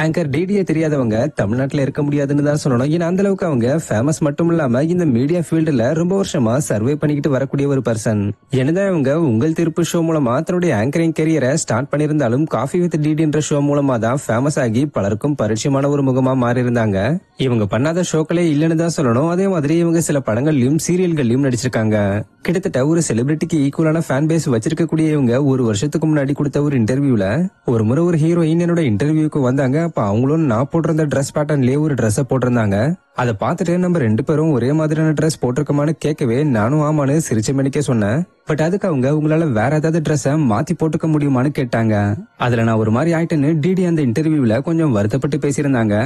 Anchor டிடியே தெரியாதவங்க தமிழ்நாட்டுல இருக்க முடியாதுன்னு தான் சொல்லணும். ஏன்னா அந்த அளவுக்கு அவங்க ஃபேமஸ் மட்டும் இல்லாம இந்த மீடியா ஃபீல்டுல ரொம்ப வருஷமா சர்வே பண்ணிக்கிட்டு வரக்கூடிய ஒரு பர்சன். என்னதான் அவங்க உங்கள் தீர்ப்பு ஷோ மூலமா தன்னுடைய ஆங்கரிங் கரியரை ஸ்டார்ட் பண்ணியிருந்தாலும் காஃபி வித் டிடி என்ற ஷோ மூலமா தான் ஃபேமஸ் ஆகி பலருக்கும் பரிச்சயமான ஒரு முகமா மாறி இருந்தாங்க. இவங்க பண்ணாத ஷோக்களே இல்லைன்னு தான் சொல்லணும். அதே மாதிரி இவங்க சில படங்கள்லயும் சீரியல்கள்லயும் நடிச்சிருக்காங்க. கிட்டத்தட்ட ஒரு செலிபிரிட்டிக்கு ஈக்குவலான ஃபேன் பேஸ் வச்சிருக்கக்கூடிய இவங்க ஒரு வருஷத்துக்கு முன்னாடி கொடுத்த ஒரு இன்டர்வியூல ஒரு முறை ஒரு ஹீரோயின் என்னோட இன்டர்வியூக்கு வந்தாங்க. அப்ப அவங்களும் நான் போட்டிருந்த ட்ரெஸ் பேட்டர்ன்லயே ஒரு ட்ரெஸ் போட்டிருந்தாங்க. அதை பார்த்துட்டு நம்ம 2 பேரும் ஒரே மாதிரியான ட்ரெஸ் போட்டிருக்கோமான்னு கேட்கவே நானும் ஆமான்னு சிரிச்ச மணிக்கே சொன்னேன். பட் அதுக்கு அவங்க உங்களால வேற ஏதாவது ட்ரெஸ்ஸை மாத்தி போட்டுக்க முடியுமான்னு கேட்டாங்க. அதுல நான் ஒரு மாதிரி ஆயிட்டேன்னு டிடி அந்த இன்டர்வியூல கொஞ்சம் வருத்தப்பட்டு பேசியிருந்தாங்க.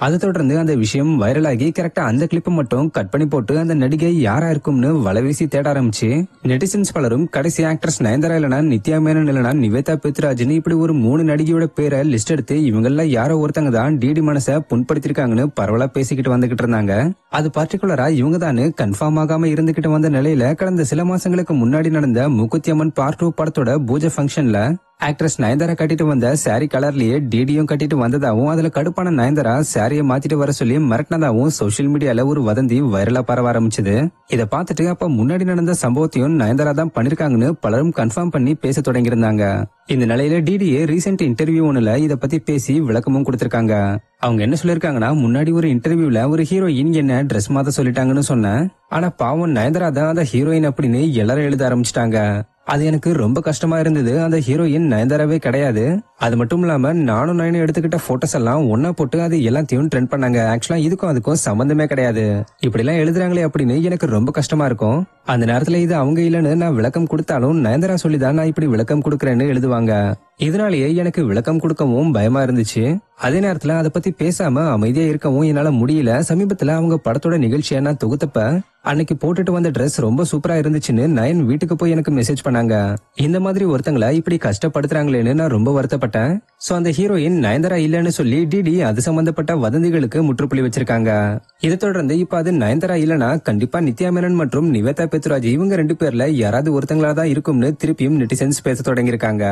அதை தொடர்ந்து அந்த விஷயம் வைரல் ஆகி கரெக்டா அந்த கிளிப்பை மட்டும் கட் பண்ணி போட்டு அந்த நடிகை யாரா இருக்கும்னு வலைவீசி தேட ஆரம்பிச்சு நெட்டிசன்ஸ் பலரும் கடைசி ஆக்ட்ரஸ் நயன்தாரா இல்லனா நித்யா மேனன் இல்லனா நிவேதா பெத்ராஜ்னு இப்படி ஒரு 3 நடிகையோட பேரை லிஸ்ட் எடுத்து இவங்கள யாரோ ஒருத்தங்க தான் டிடி மனசை புண்படுத்திருக்காங்கன்னு பரவலா பேசிக்கிட்டு வந்துகிட்டு இருந்தாங்க. அது பர்டிகுலரா இவங்க தான் கன்ஃபார்ம் ஆகாம இருந்துகிட்டு வந்த நிலையில கடந்த சில மாசங்களுக்கு முன்னாடி நடந்த மூக்குத்தி அம்மன் பார்ட் 2 படத்தோட பூஜை ஃபங்க்ஷன்ல ஆக்ட்ரஸ் நயன்தாரா கட்டிட்டு வந்த சாரி கலர்லயே டிடியும் கட்டிட்டு வந்ததாவும் அதுல கடுப்பான நயன்தாரா சாரியை மாத்திட்டு வர சொல்லி மிரட்டினதாவும் சோசியல் மீடியால ஒரு வதந்தி வைரலா பரவ ஆரம்பிச்சது. இதை பார்த்துட்டு அப்ப முன்னாடி நடந்த சம்பவத்தையும் நயன்தாரா தான் பண்ணிருக்காங்கன்னு பலரும் கன்ஃபார்ம் பண்ணி பேச தொடங்கியிருந்தாங்க. இந்த நிலையில டிடியே ரீசெண்ட் இன்டர்வியூ ஒண்ணுல இத பத்தி பேசி விளக்கமும் கொடுத்திருக்காங்க. அவங்க என்ன சொல்லிருக்காங்கன்னா, முன்னாடி ஒரு இன்டர்வியூல ஒரு ஹீரோயின் என்ன ட்ரெஸ் மாத்த சொல்லிட்டாங்கன்னு சொன்னேன். ஆனா பாவம் நயன்தாரா தான் அந்த ஹீரோயின் அப்படின்னு எல்லாரும் எழுத ஆரம்பிச்சிட்டாங்க. அது எனக்கு ரொம்ப கஷ்டமா இருந்தது. அந்த ஹீரோயின் நயன்தாராவே கிடையாது. அது மட்டும் இல்லாம நானும் நயனும் எடுத்துக்கிட்ட போட்டோஸ் எல்லாம் ஒன்னா போட்டு அது எல்லாத்தையும் ட்ரெண்ட் பண்ணாங்க. ஆக்சுவலா இதுக்கும் அதுக்கும் சம்பந்தமே கிடையாது. இப்படி எல்லாம் எழுதுறாங்களே அப்படின்னு எனக்கு ரொம்ப கஷ்டமா இருக்கும். அந்த நேரத்துல இது அவங்க இல்லன்னு நான் விளக்கம் கொடுத்தாலும் நயன்தாரா சொல்லிதான் நான் இப்படி விளக்கம் கொடுக்கறேன்னு எழுதுவாங்க. இதனாலேயே எனக்கு விளக்கம் கொடுக்கவும் பயமா இருந்துச்சு. அதே நேரத்துல அதை பத்தி பேசாம அமைதியா இருக்கவும் என்னால முடியல. சமீபத்துல அவங்க படத்தோட நிகழ்ச்சியை நான் தொகுத்தப்ப அன்னைக்கு போட்டுட்டு வந்த ட்ரெஸ் ரொம்ப சூப்பரா இருந்துச்சுன்னு நயன் வீட்டுக்கு போய் எனக்கு மெசேஜ் பண்ணாங்க. இந்த மாதிரி ஒருத்தங்களை இப்படி கஷ்டப்படுத்துறாங்களேன்னு நான் ரொம்ப வருத்தப்பட்டேன். சோ அந்த ஹீரோயின் நயன்தாரா இல்லன்னு சொல்லி டிடி அது சம்பந்தப்பட்ட வதந்திகளுக்கு முற்றுப்புள்ளி வச்சிருக்காங்க. இதை தொடர்ந்து இப்ப அது நயன்தாரா இல்லனா கண்டிப்பா நித்யா மேனன் மற்றும் நிவேதா பெத்ராஜ் இவங்க 2 பேர்ல யாராவது ஒருத்தங்களா தான் இருக்கும்னு திருப்பியும் நெட்டிசன்ஸ் பேச தொடங்கியிருக்காங்க.